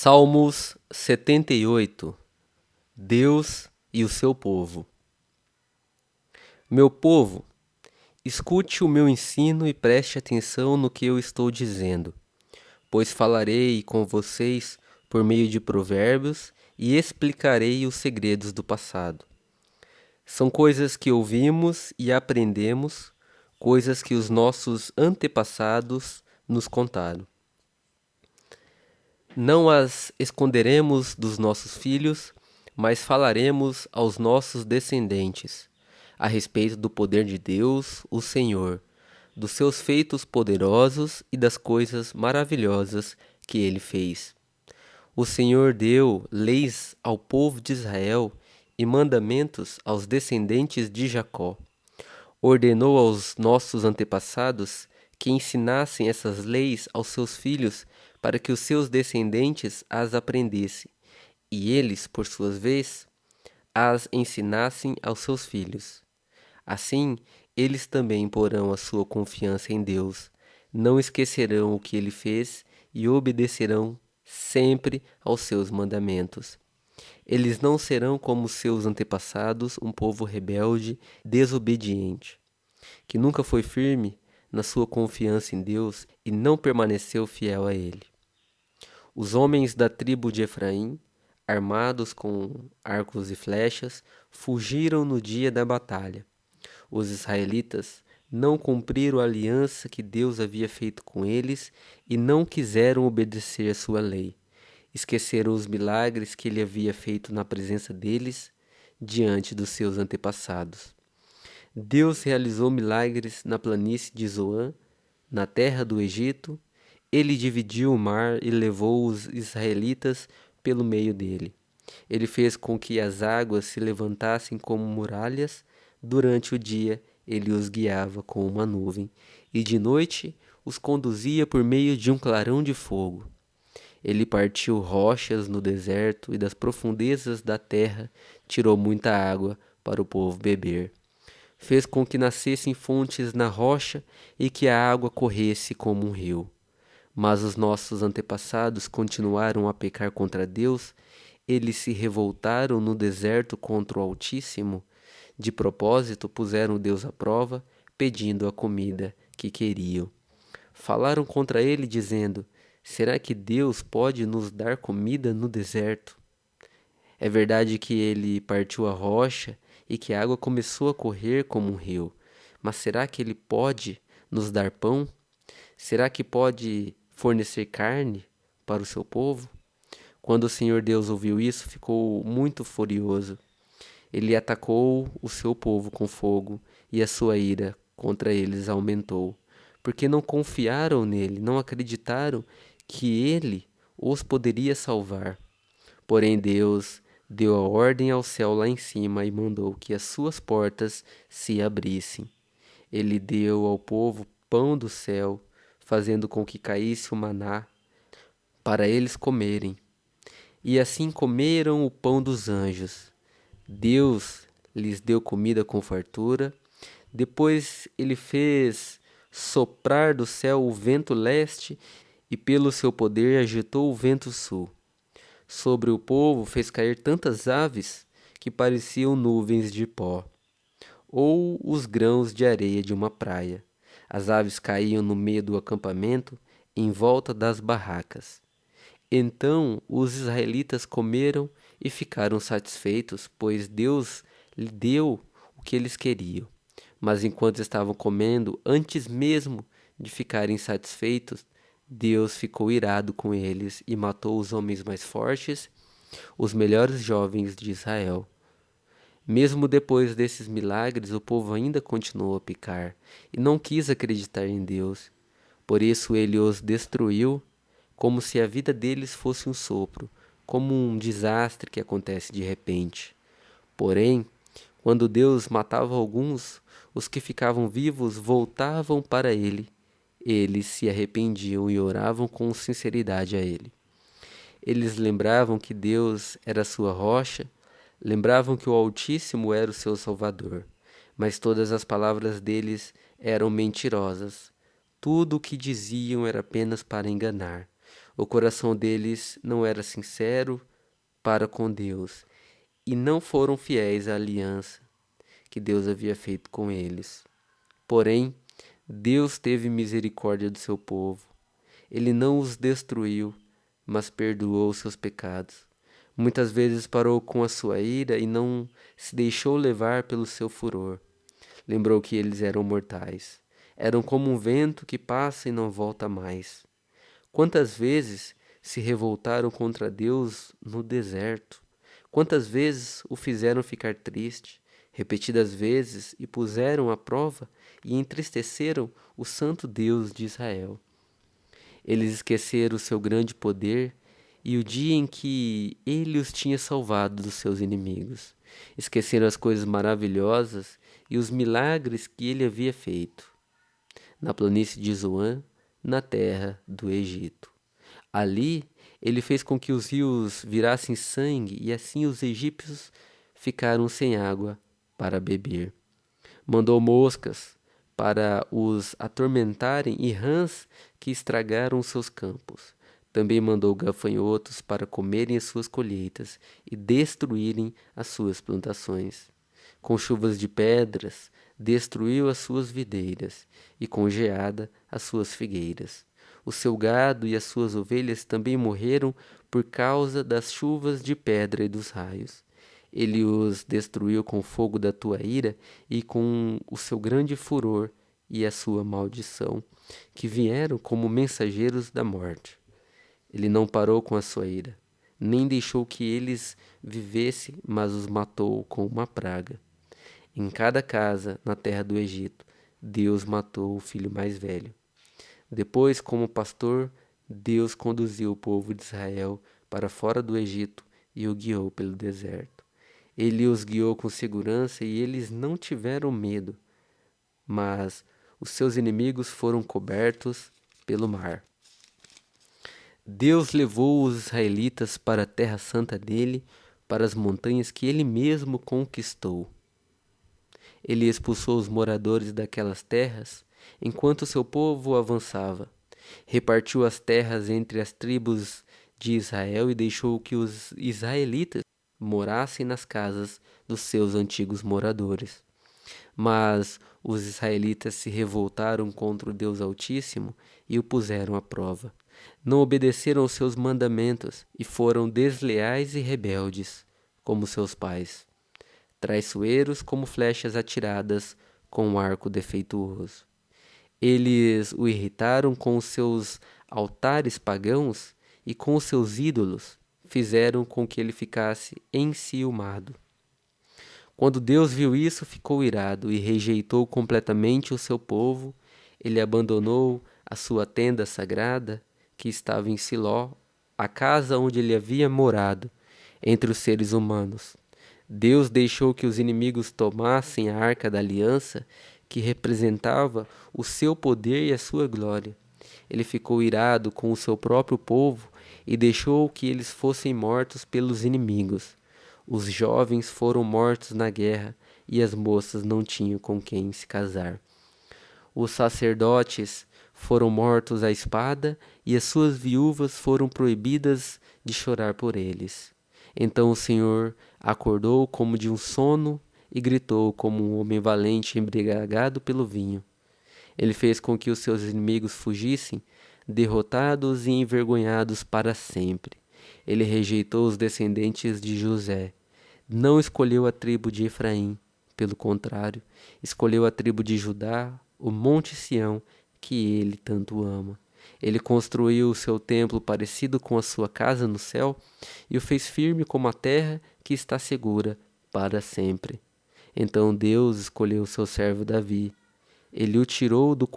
Salmos 78. Deus e o seu povo. Meu povo, escute o meu ensino e preste atenção no que eu estou dizendo, pois falarei com vocês por meio de provérbios e explicarei os segredos do passado. São coisas que ouvimos e aprendemos, coisas que os nossos antepassados nos contaram. Não as esconderemos dos nossos filhos, mas falaremos aos nossos descendentes a respeito do poder de Deus, o Senhor, dos seus feitos poderosos e das coisas maravilhosas que ele fez. O Senhor deu leis ao povo de Israel e mandamentos aos descendentes de Jacó. Ordenou aos nossos antepassados que ensinassem essas leis aos seus filhos para que os seus descendentes as aprendessem, e eles, por sua vez, as ensinassem aos seus filhos. Assim, eles também porão a sua confiança em Deus, não esquecerão o que ele fez e obedecerão sempre aos seus mandamentos. Eles não serão como seus antepassados, um povo rebelde, desobediente, que nunca foi firme na sua confiança em Deus e não permaneceu fiel a ele. Os homens da tribo de Efraim, armados com arcos e flechas, fugiram no dia da batalha. Os israelitas não cumpriram a aliança que Deus havia feito com eles e não quiseram obedecer a sua lei. Esqueceram os milagres que ele havia feito na presença deles diante dos seus antepassados. Deus realizou milagres na planície de Zoan, na terra do Egito. Ele dividiu o mar e levou os israelitas pelo meio dele. Ele fez com que as águas se levantassem como muralhas. Durante o dia, ele os guiava com uma nuvem, e de noite os conduzia por meio de um clarão de fogo. Ele partiu rochas no deserto e das profundezas da terra tirou muita água para o povo beber. Fez com que nascessem fontes na rocha e que a água corresse como um rio. Mas os nossos antepassados continuaram a pecar contra Deus. Eles se revoltaram no deserto contra o Altíssimo. De propósito puseram Deus à prova, pedindo a comida que queriam. Falaram contra ele, dizendo: será que Deus pode nos dar comida no deserto? É verdade que ele partiu a rocha e que a água começou a correr como um rio. Mas será que ele pode nos dar pão? Será que pode fornecer carne para o seu povo? Quando o Senhor Deus ouviu isso, ficou muito furioso. Ele atacou o seu povo com fogo e a sua ira contra eles aumentou, porque não confiaram nele, não acreditaram que ele os poderia salvar. Porém, Deus deu a ordem ao céu lá em cima e mandou que as suas portas se abrissem. Ele deu ao povo pão do céu, fazendo com que caísse o maná para eles comerem. E assim comeram o pão dos anjos. Deus lhes deu comida com fartura. Depois ele fez soprar do céu o vento leste e pelo seu poder agitou o vento sul. Sobre o povo fez cair tantas aves que pareciam nuvens de pó, ou os grãos de areia de uma praia. As aves caíam no meio do acampamento, em volta das barracas. Então os israelitas comeram e ficaram satisfeitos, pois Deus lhe deu o que eles queriam. Mas enquanto estavam comendo, antes mesmo de ficarem satisfeitos, Deus ficou irado com eles e matou os homens mais fortes, os melhores jovens de Israel. Mesmo depois desses milagres, o povo ainda continuou a pecar e não quis acreditar em Deus. Por isso ele os destruiu, como se a vida deles fosse um sopro, como um desastre que acontece de repente. Porém, quando Deus matava alguns, os que ficavam vivos voltavam para ele. Eles se arrependiam e oravam com sinceridade a ele. Eles lembravam que Deus era sua rocha, lembravam que o Altíssimo era o seu Salvador, mas todas as palavras deles eram mentirosas. Tudo o que diziam era apenas para enganar. O coração deles não era sincero para com Deus e não foram fiéis à aliança que Deus havia feito com eles. Porém, Deus teve misericórdia do seu povo. Ele não os destruiu, mas perdoou seus pecados. Muitas vezes parou com a sua ira e não se deixou levar pelo seu furor. Lembrou que eles eram mortais. Eram como um vento que passa e não volta mais. Quantas vezes se revoltaram contra Deus no deserto? Quantas vezes o fizeram ficar triste? Repetidas vezes e puseram à prova e entristeceram o santo Deus de Israel. Eles esqueceram o seu grande poder e o dia em que ele os tinha salvado dos seus inimigos. Esqueceram as coisas maravilhosas e os milagres que ele havia feito na planície de Zoan, na terra do Egito. Ali ele fez com que os rios virassem sangue e assim os egípcios ficaram sem água para beber. Mandou moscas para os atormentarem e rãs que estragaram seus campos. Também mandou gafanhotos para comerem as suas colheitas e destruírem as suas plantações. Com chuvas de pedras, destruiu as suas videiras e com geada as suas figueiras. O seu gado e as suas ovelhas também morreram por causa das chuvas de pedra e dos raios. Ele os destruiu com o fogo da tua ira e com o seu grande furor e a sua maldição, que vieram como mensageiros da morte. Ele não parou com a sua ira, nem deixou que eles vivessem, mas os matou com uma praga. Em cada casa na terra do Egito, Deus matou o filho mais velho. Depois, como pastor, Deus conduziu o povo de Israel para fora do Egito e o guiou pelo deserto. Ele os guiou com segurança e eles não tiveram medo, mas os seus inimigos foram cobertos pelo mar. Deus levou os israelitas para a terra santa dele, para as montanhas que ele mesmo conquistou. Ele expulsou os moradores daquelas terras, enquanto seu povo avançava. Repartiu as terras entre as tribos de Israel e deixou que os israelitas morassem nas casas dos seus antigos moradores. Mas os israelitas se revoltaram contra o Deus Altíssimo e o puseram à prova. Não obedeceram aos seus mandamentos e foram desleais e rebeldes, como seus pais. Traiçoeiros como flechas atiradas com um arco defeituoso. Eles o irritaram com os seus altares pagãos e com os seus ídolos fizeram com que ele ficasse enciumado. Quando Deus viu isso, ficou irado e rejeitou completamente o seu povo. Ele abandonou a sua tenda sagrada, que estava em Siló, a casa onde ele havia morado, entre os seres humanos. Deus deixou que os inimigos tomassem a arca da aliança, que representava o seu poder e a sua glória. Ele ficou irado com o seu próprio povo e deixou que eles fossem mortos pelos inimigos. Os jovens foram mortos na guerra e as moças não tinham com quem se casar. Os sacerdotes foram mortos à espada e as suas viúvas foram proibidas de chorar por eles. Então o Senhor acordou como de um sono e gritou como um homem valente embriagado pelo vinho. Ele fez com que os seus inimigos fugissem, derrotados e envergonhados para sempre. Ele rejeitou os descendentes de José. Não escolheu a tribo de Efraim, pelo contrário, escolheu a tribo de Judá, o monte Sião, que ele tanto ama. Ele construiu o seu templo parecido com a sua casa no céu e o fez firme como a terra que está segura para sempre. Então Deus escolheu seu servo Davi. Ele o tirou do